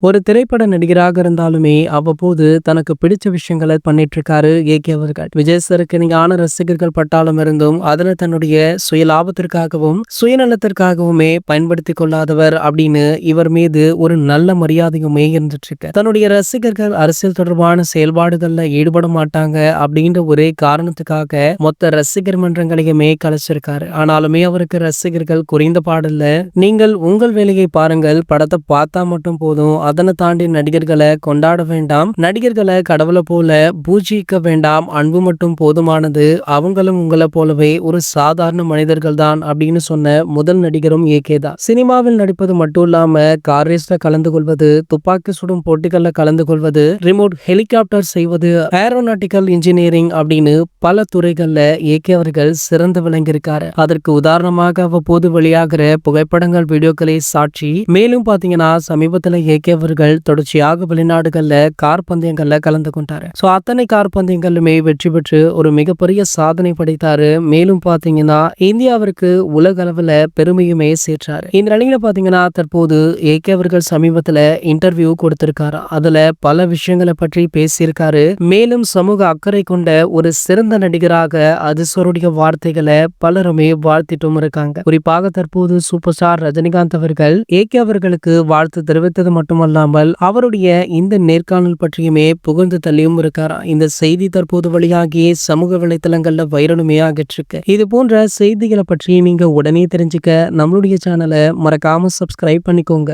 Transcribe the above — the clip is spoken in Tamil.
ஒரு திரைப்பட நடிகராக இருந்தாலுமே அவ்வப்போது தனக்கு பிடிச்ச விஷயங்களை பண்ணிட்டு இருக்காரு ஏகே அவர்கள். விஜய் சாருக்கு இணையான ரசிகர்கள் பட்டாளம் இருந்தும் அதனை தன்னுடைய சுய லாபத்திற்காகவும் சுயநலத்திற்காகவுமே பயன்படுத்திக் கொள்ளாதவர் அப்படின்னு இவர் மீது ஒரு நல்ல மரியாதையுமே இருந்துட்டு இருக்கு. தன்னுடைய ரசிகர்கள் அரசியல் தொடர்பான செயல்பாடுகள்ல ஈடுபட மாட்டாங்க அப்படின்ற ஒரே காரணத்துக்காக மொத்த ரசிகர் மன்றங்களையுமே கலைச்சிருக்காரு. ஆனாலுமே அவருக்கு ரசிகர்கள் குறைந்த பாடல்ல நீங்கள் உங்கள் வேலையை பாருங்கள், படத்தை பார்த்தா மட்டும் போதும், அதனை தாண்டி நடிகர்களை கொண்டாட வேண்டாம், நடிகர்களை கடவுளை போல பூஜிக்க வேண்டாம், அன்பு மட்டும் போதுமானது, அவங்களும் உங்களை போலவே ஒரு சாதாரண மனிதர்கள் தான் அப்படின்னு சொன்ன முதல் நடிகரும் ஏகே தான். சினிமாவில் நடிப்பது மட்டும் இல்லாம கார் ரேஸ்ல கலந்து கொள்வது, துப்பாக்கி சுடும் போட்டிகள்ல கலந்து கொள்வது, ரிமோட் ஹெலிகாப்டர் செய்வது, ஏரோநாட்டிக்கல் இன்ஜினியரிங் அப்படின்னு பல துறைகள்ல ஏகே அவர்கள் சிறந்து விளங்கியிருக்காரு. அதற்கு உதாரணமாக அவ்வப்போது வெளியாகிற புகைப்படங்கள் வீடியோக்களை சாட்சி. மேலும் பாத்தீங்கன்னா சமீபத்துல ஏகே அவர்கள் தொடர்ச்சியாக வெளிநாடுகள்ல கார் பந்தயங்கள்ல கலந்து கொண்டாரு. சோ அத்தனை கார் பந்தயங்களுமே வெற்றி பெற்று ஒரு மிகப்பெரிய சாதனை படைத்தாரு. மேலும் பாத்தீங்கன்னா இந்தியாவிற்கு உலக அளவுல பெருமையுமே சேர்த்தாரு. இந்த நிலையில பாத்தீங்கன்னா தற்போது ஏகே அவர்கள் சமீபத்துல இன்டர்வியூ கொடுத்திருக்காரு. அதுல பல விஷயங்களை பற்றி பேசியிருக்காரு. மேலும் சமூக அக்கறை கொண்ட ஒரு சிறந்த நடிகராக அதிசருடைய வார்த்தைகளை பலருமே வாழ்த்திட்டும் இருக்காங்க. குறிப்பாக தற்போது சூப்பர் ஸ்டார் ரஜினிகாந்த் அவர்கள் ஏகே அவர்களுக்கு வாழ்த்து தெரிவித்தது மட்டுமல்லாமல் அவருடைய இந்த நேர்காணல் பற்றியுமே புகழ்ந்து தள்ளியும் இருக்காரா. இந்த செய்தி தற்போது வெளியாகி சமூக வலைத்தளங்கள்ல வைரலுமே ஆகிட்டு இருக்கு. இது போன்ற செய்திகளை பற்றி நீங்க உடனே தெரிஞ்சுக்க நம்மளுடைய சேனலை மறக்காம சப்ஸ்கிரைப் பண்ணிக்கோங்க.